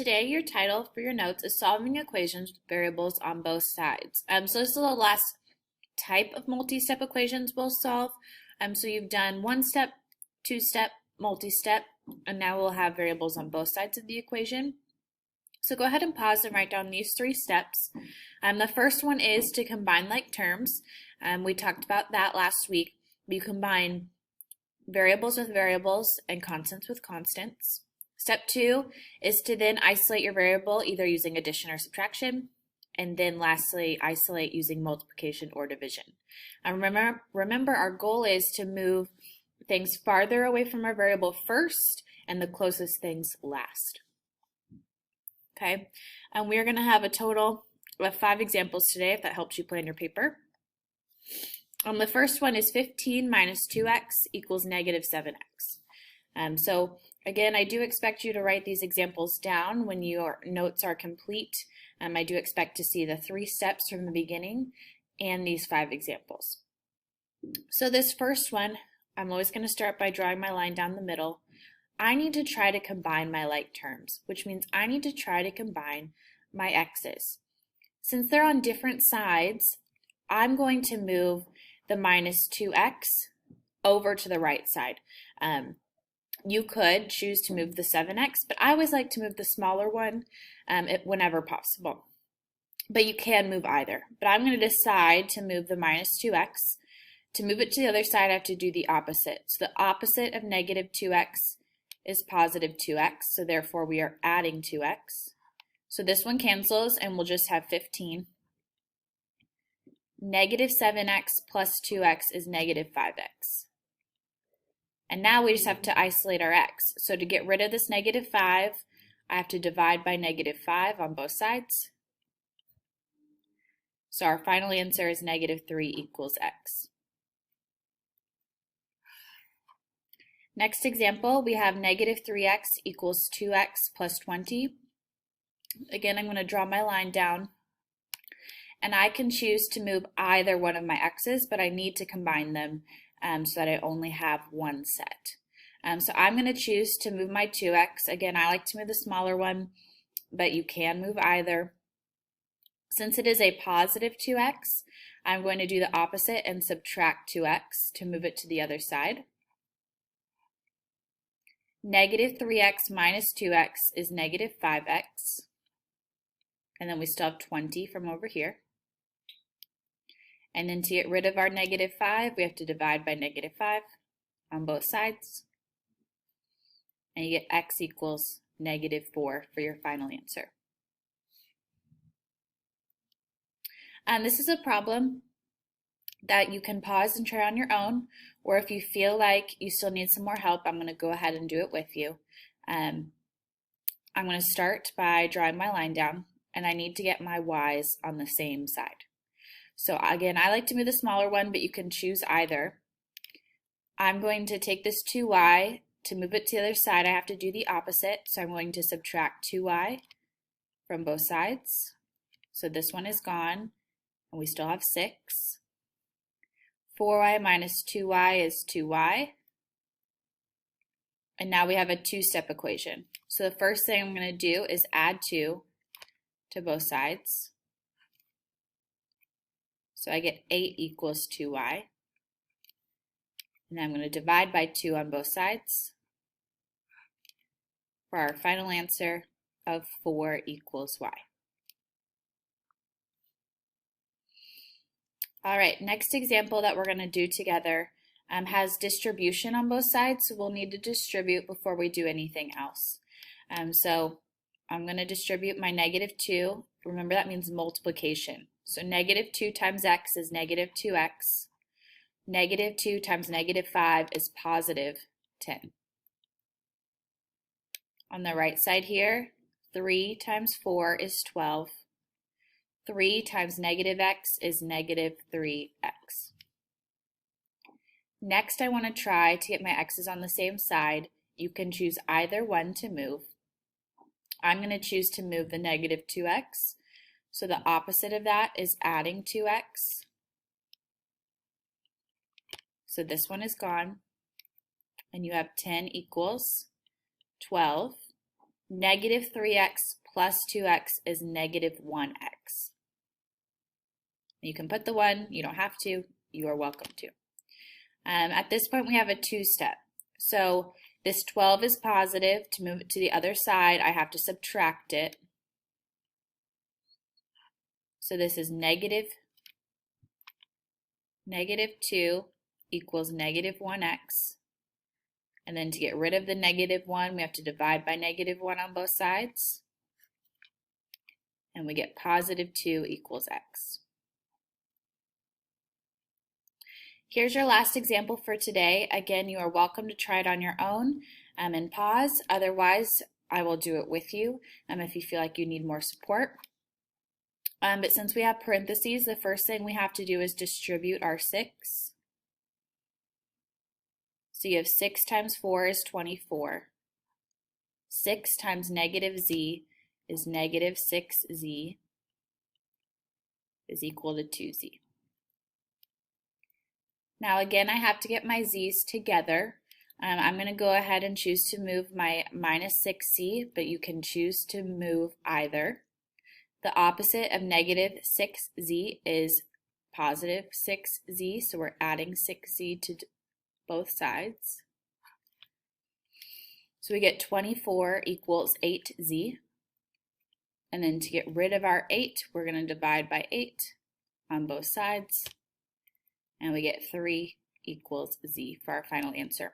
today your title for your notes is solving equations with variables on both sides. So this is the last type of multi-step equations we'll solve. So you've done one step, two-step, multi-step, and now we'll have variables on both sides of the equation. So go ahead and pause and write down these 3 steps. The first one is to combine like terms. We talked about that last week. You combine variables with variables and constants with constants. Step 2 is to then isolate your variable either using addition or subtraction, and then lastly isolate using multiplication or division. Remember our goal is to move things farther away from our variable first and the closest things last. Okay, and we are going to have a total of 5 examples today if that helps you plan your paper. The first one is 15 minus 2x equals negative 7x. So again, I do expect you to write these examples down when your notes are complete. I do expect to see the 3 steps from the beginning and these 5 examples. So this first one, I'm always going to start by drawing my line down the middle. I need to try to combine my like terms, which means I need to try to combine my x's. Since they're on different sides, I'm going to move the minus 2x over to the right side. You could choose to move the 7x, but I always like to move the smaller one whenever possible. But you can move either. But I'm going to decide to move the minus 2x. To move it to the other side, I have to do the opposite. So the opposite of negative 2x is positive 2x, so therefore we are adding 2x. So this one cancels, and we'll just have 15. Negative 7x plus 2x is negative 5x. And now we just have to isolate our x. So to get rid of this negative 5, I have to divide by negative 5 on both sides. So our final answer is negative 3 equals x. Next example, we have negative 3x equals 2x plus 20. Again, I'm going to draw my line down. And I can choose to move either one of my x's, but I need to combine them so that I only have one set. So I'm going to choose to move my 2x. Again, I like to move the smaller one, but you can move either. Since it is a positive 2x, I'm going to do the opposite and subtract 2x to move it to the other side. Negative 3x minus 2x is negative 5x. And then we still have 20 from over here. And then to get rid of our negative 5, we have to divide by negative 5 on both sides. And you get x equals negative 4 for your final answer. And this is a problem that you can pause and try on your own, or if you feel like you still need some more help, I'm going to go ahead and do it with you. I'm going to start by drawing my line down, and I need to get my y's on the same side. So again, I like to move the smaller one, but you can choose either. I'm going to take this 2y. To move it to the other side, I have to do the opposite. So I'm going to subtract 2y from both sides. So this one is gone, and we still have 6. 4y minus 2y is 2y. And now we have a 2-step equation. So the first thing I'm going to do is add 2 to both sides. So I get 8 equals 2y. And I'm going to divide by 2 on both sides for our final answer of 4 equals y. All right, next example that we're going to do together has distribution on both sides, so we'll need to distribute before we do anything else. So I'm going to distribute my negative 2. Remember, that means multiplication. So negative 2 times x is negative 2x. Negative 2 times negative 5 is positive 10. On the right side here, 3 times 4 is 12. 3 times negative x is negative 3x. Next, I want to try to get my x's on the same side. You can choose either one to move. I'm going to choose to move the negative 2x. So the opposite of that is adding 2x. So this one is gone. And you have 10 equals 12. negative 3x plus 2x is negative 1x. You can put the 1, you don't have to, you are welcome to. At this point, we have a two-step. So this 12 is positive. To move it to the other side, I have to subtract it. So this is negative 2 equals negative 1x. And then to get rid of the negative 1, we have to divide by negative 1 on both sides. And we get positive 2 equals x. Here's your last example for today. Again, you are welcome to try it on your own and pause. Otherwise, I will do it with you if you feel like you need more support. But since we have parentheses, the first thing we have to do is distribute our 6. So you have 6 times 4 is 24. 6 times negative z is negative 6z is equal to 2z. Now again, I have to get my z's together. I'm going to go ahead and choose to move my minus 6z, but you can choose to move either. The opposite of negative 6z is positive 6z, so we're adding 6z to both sides. So we get 24 equals 8z. And then to get rid of our 8, we're going to divide by 8 on both sides. And we get 3 equals z for our final answer.